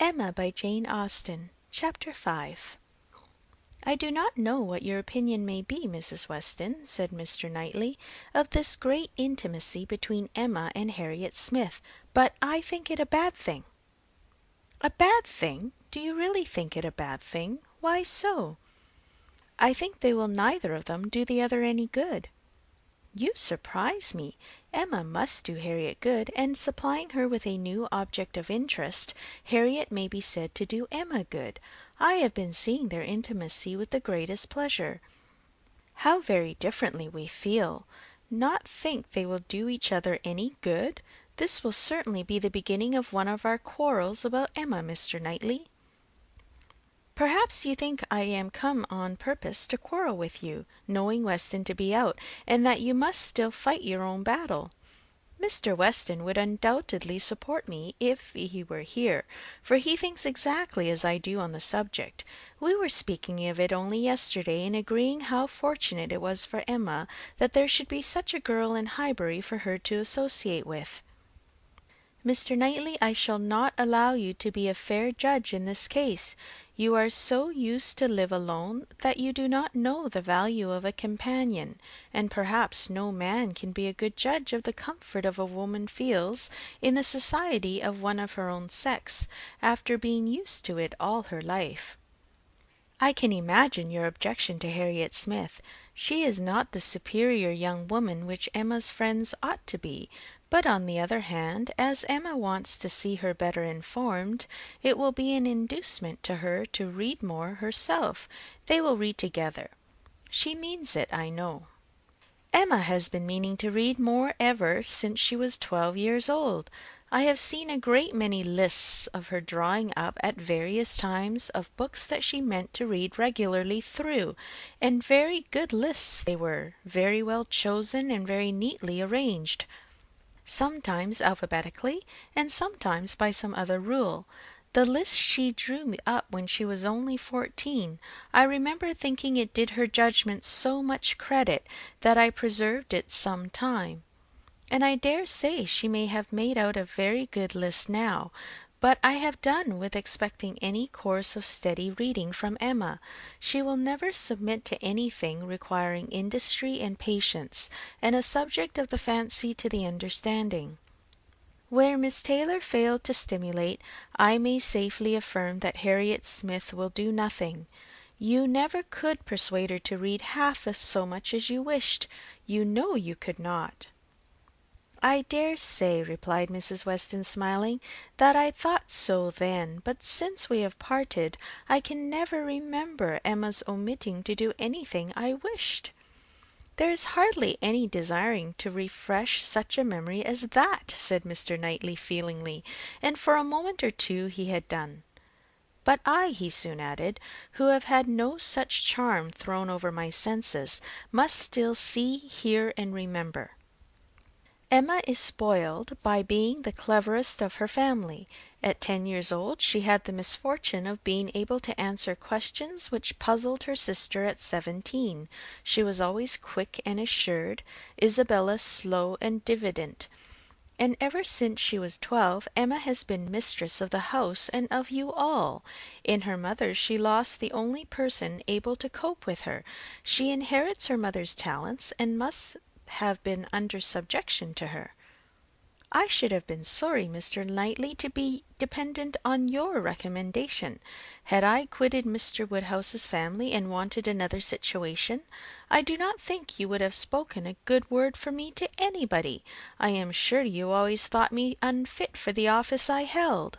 Emma by Jane Austen. Chapter 5. I do not know what your opinion may be, Mrs. Weston, said Mr. Knightley, of this great intimacy between Emma and Harriet Smith, but I think it a bad thing. A bad thing? Do you really think it a bad thing? Why so? I think they will neither of them do the other any good. You surprise me. Emma must do Harriet good, and supplying her with a new object of interest, Harriet may be said to do Emma good. I have been seeing their intimacy with the greatest pleasure. How very differently we feel! Not think they will do each other any good? This will certainly be the beginning of one of our quarrels about Emma, Mr. Knightley. Perhaps you think I am come on purpose to quarrel with you, knowing Weston to be out, and that you must still fight your own battle. Mr. Weston would undoubtedly support me if he were here, for he thinks exactly as I do on the subject. We were speaking of it only yesterday, and agreeing how fortunate it was for Emma that there should be such a girl in Highbury for her to associate with. Mr. Knightley, I shall not allow you to be a fair judge in this case. You are so used to live alone that you do not know the value of a companion, and perhaps no man can be a good judge of the comfort a woman feels in the society of one of her own sex, after being used to it all her life. I can imagine your objection to Harriet Smith. She is not the superior young woman which Emma's friends ought to be, but on the other hand, as Emma wants to see her better informed, it will be an inducement to her to read more herself. They will read together. She means it, I know. Emma has been meaning to read more ever since she was 12 years old. I have seen a great many lists of her drawing up at various times of books that she meant to read regularly through, and very good lists they were, very well chosen and very neatly arranged, sometimes alphabetically, and sometimes by some other rule. The list she drew up when she was only 14, I remember thinking it did her judgment so much credit that I preserved it some time. And I dare say she may have made out a very good list now, but I have done with expecting any course of steady reading from Emma. She will never submit to anything requiring industry and patience, and a subject of the fancy to the understanding. Where Miss Taylor failed to stimulate, I may safely affirm that Harriet Smith will do nothing. You never could persuade her to read half so much as you wished. You know you could not. I dare say, replied Mrs. Weston, smiling, that I thought so then, but since we have parted, I can never remember Emma's omitting to do anything I wished. There is hardly any desiring to refresh such a memory as that, said Mr. Knightley feelingly, and for a moment or two he had done. But I, he soon added, who have had no such charm thrown over my senses, must still see, hear, and remember. Emma is spoiled by being the cleverest of her family. At 10 years old she had the misfortune of being able to answer questions which puzzled her sister at 17. She was always quick and assured, Isabella slow and diffident. And ever since she was 12, Emma has been mistress of the house and of you all. In her mother she lost the only person able to cope with her. She inherits her mother's talents, and must have been under subjection to her. I should have been sorry, Mr. Knightley, to be dependent on your recommendation. Had I quitted Mr. Woodhouse's family and wanted another situation, I do not think you would have spoken a good word for me to anybody. I am sure you always thought me unfit for the office I held.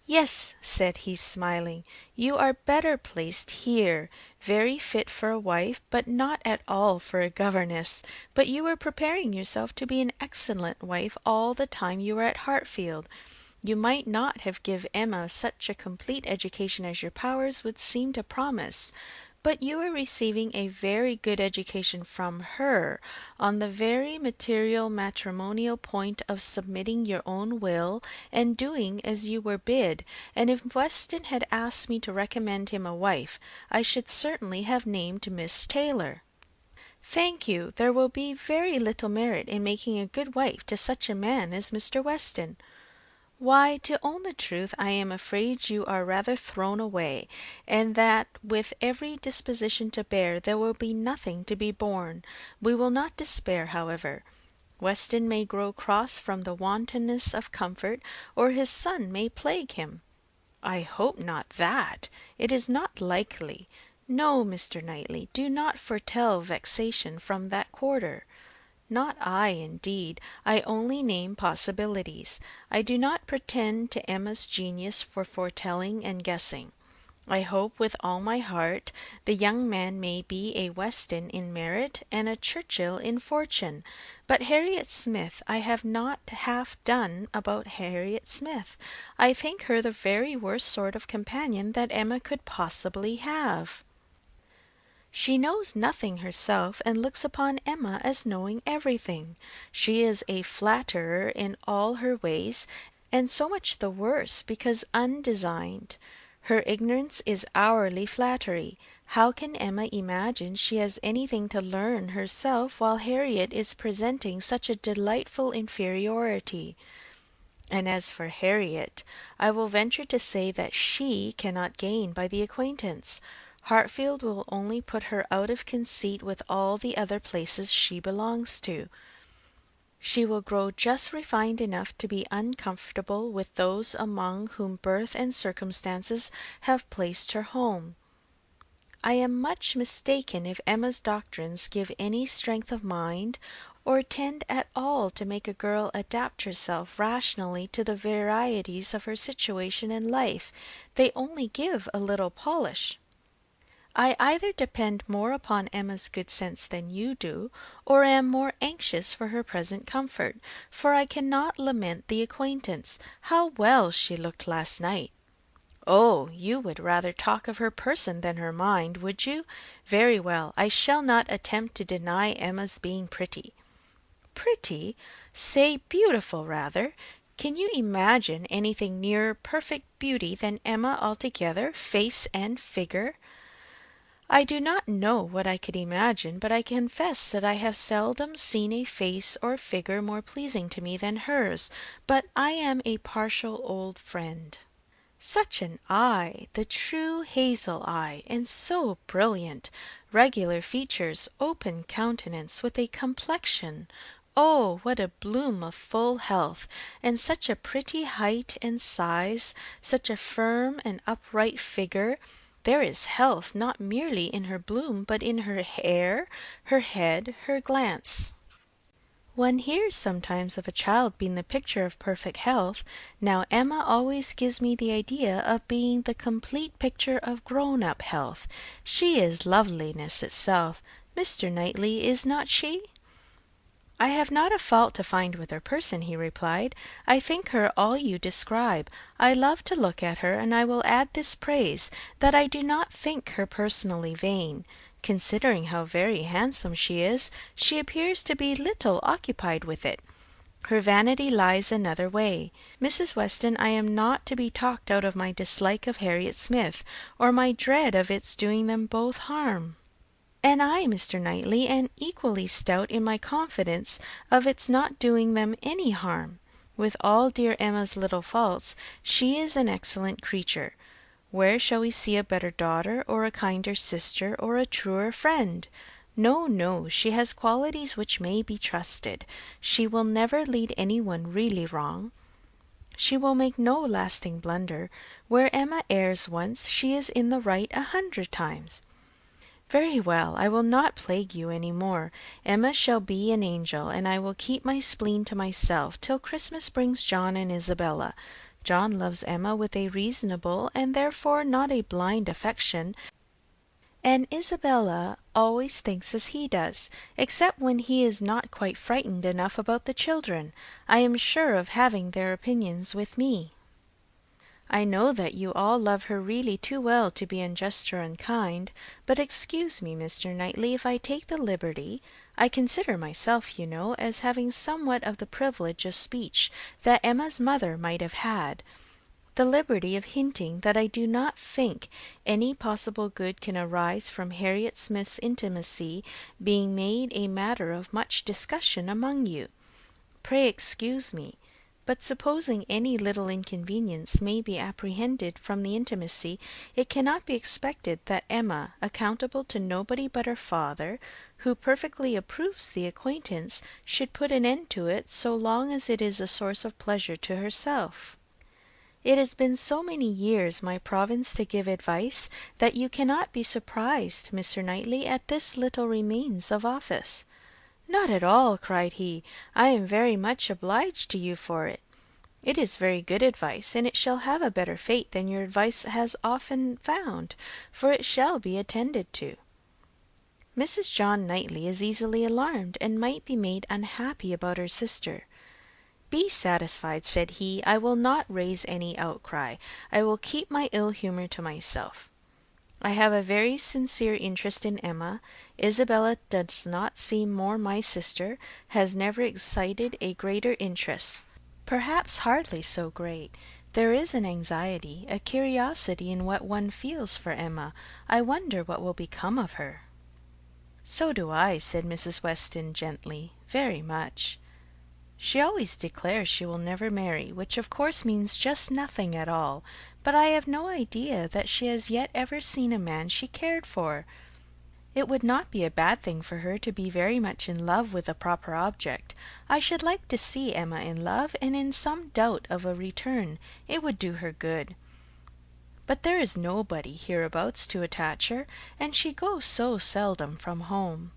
Yes, said he, smiling, you are better placed here, very fit for a wife, but not at all for a governess. But you were preparing yourself to be an excellent wife all the time you were at Hartfield. You might not have given Emma such a complete education as your powers would seem to promise, but you are receiving a very good education from her, on the very material matrimonial point of submitting your own will and doing as you were bid, and if Weston had asked me to recommend him a wife, I should certainly have named Miss Taylor. Thank you. There will be very little merit in making a good wife to such a man as Mr. Weston. Why, to own the truth, I am afraid you are rather thrown away, and that with every disposition to bear, there will be nothing to be borne. We will not despair, however. Weston may grow cross from the wantonness of comfort, or his son may plague him. I hope not that. It is not likely. No, Mr. Knightley, do not foretell vexation from that quarter. Not I, indeed. I only name possibilities. I do not pretend to Emma's genius for foretelling and guessing. I hope with all my heart the young man may be a Weston in merit and a Churchill in fortune. But Harriet Smith, I have not half done about Harriet Smith. I think her the very worst sort of companion that Emma could possibly have. She knows nothing herself, and looks upon Emma as knowing everything. She is a flatterer in all her ways, and so much the worse because undesigned. Her ignorance is hourly flattery. How can Emma imagine she has anything to learn herself while Harriet is presenting such a delightful inferiority? And as for Harriet, I will venture to say that she cannot gain by the acquaintance. Hartfield will only put her out of conceit with all the other places she belongs to. She will grow just refined enough to be uncomfortable with those among whom birth and circumstances have placed her home. I am much mistaken if Emma's doctrines give any strength of mind, or tend at all to make a girl adapt herself rationally to the varieties of her situation in life. They only give a little polish. I either depend more upon Emma's good sense than you do, or am more anxious for her present comfort, for I cannot lament the acquaintance. How well she looked last night! Oh, you would rather talk of her person than her mind, would you? Very well, I shall not attempt to deny Emma's being pretty. Pretty? Say beautiful, rather. Can you imagine anything nearer perfect beauty than Emma altogether, face and figure? I do not know what I could imagine, but I confess that I have seldom seen a face or figure more pleasing to me than hers, but I am a partial old friend. Such an eye, the true hazel eye, and so brilliant, regular features, open countenance, with a complexion, oh, what a bloom of full health, and such a pretty height and size, such a firm and upright figure. There is health not merely in her bloom, but in her hair, her head, her glance. One hears sometimes of a child being the picture of perfect health. Now Emma always gives me the idea of being the complete picture of grown-up health. She is loveliness itself. Mr. Knightley, is not she? I have not a fault to find with her person, he replied. I think her all you describe. I love to look at her, and I will add this praise, that I do not think her personally vain. Considering how very handsome she is, she appears to be little occupied with it. Her vanity lies another way. Mrs. Weston, I am not to be talked out of my dislike of Harriet Smith, or my dread of its doing them both harm. And I, Mr. Knightley, am equally stout in my confidence of its not doing them any harm. With all dear Emma's little faults, she is an excellent creature. Where shall we see a better daughter, or a kinder sister, or a truer friend? No, no, she has qualities which may be trusted. She will never lead any one really wrong. She will make no lasting blunder. Where Emma errs once, she is in the right 100 times. Very well, I will not plague you any more. Emma shall be an angel, and I will keep my spleen to myself till Christmas brings John and Isabella. John loves Emma with a reasonable, and therefore not a blind affection, and Isabella always thinks as he does, except when he is not quite frightened enough about the children. I am sure of having their opinions with me. I know that you all love her really too well to be unjust or unkind, but excuse me, Mr. Knightley, if I take the liberty, I consider myself, you know, as having somewhat of the privilege of speech that Emma's mother might have had, the liberty of hinting that I do not think any possible good can arise from Harriet Smith's intimacy being made a matter of much discussion among you. Pray excuse me. but supposing any little inconvenience may be apprehended from the intimacy, it cannot be expected that Emma, accountable to nobody but her father, who perfectly approves the acquaintance, should put an end to it so long as it is a source of pleasure to herself. It has been so many years my province to give advice, that you cannot be surprised, Mr. Knightley, at this little remains of office. Not at all, cried he. I am very much obliged to you for it. It is very good advice, and it shall have a better fate than your advice has often found, for it shall be attended to. Mrs. John Knightley is easily alarmed, and might be made unhappy about her sister. Be satisfied, said he, I will not raise any outcry. I will keep my ill humour to myself. I have a very sincere interest in Emma. Isabella does not seem more my sister, has never excited a greater interest, perhaps hardly so great. There is an anxiety, a curiosity in what one feels for Emma. I wonder what will become of her. So do I, said Mrs. Weston gently, very much. She always declares she will never marry, which of course means just nothing at all, but I have no idea that she has yet ever seen a man she cared for. It would not be a bad thing for her to be very much in love with a proper object. I should like to see Emma in love, and in some doubt of a return. It would do her good. But there is nobody hereabouts to attach her, and she goes so seldom from home.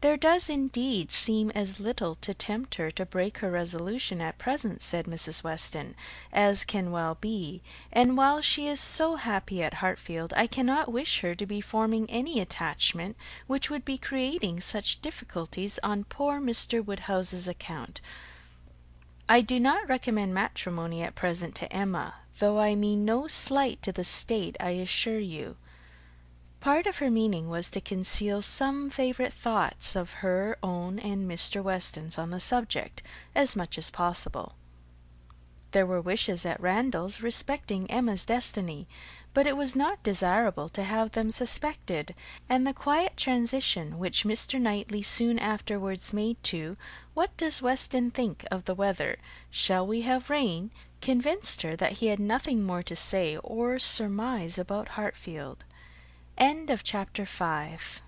There does indeed seem as little to tempt her to break her resolution at present, said Mrs. Weston, as can well be, and while she is so happy at Hartfield, I cannot wish her to be forming any attachment which would be creating such difficulties on poor Mr. Woodhouse's account. I do not recommend matrimony at present to Emma, though I mean no slight to the state, I assure you. Part of her meaning was to conceal some favourite thoughts of her own and Mr. Weston's on the subject, as much as possible. There were wishes at Randalls respecting Emma's destiny, but it was not desirable to have them suspected, and the quiet transition which Mr. Knightley soon afterwards made to "What does Weston think of the weather? Shall we have rain?" convinced her that he had nothing more to say or surmise about Hartfield. End of chapter 5.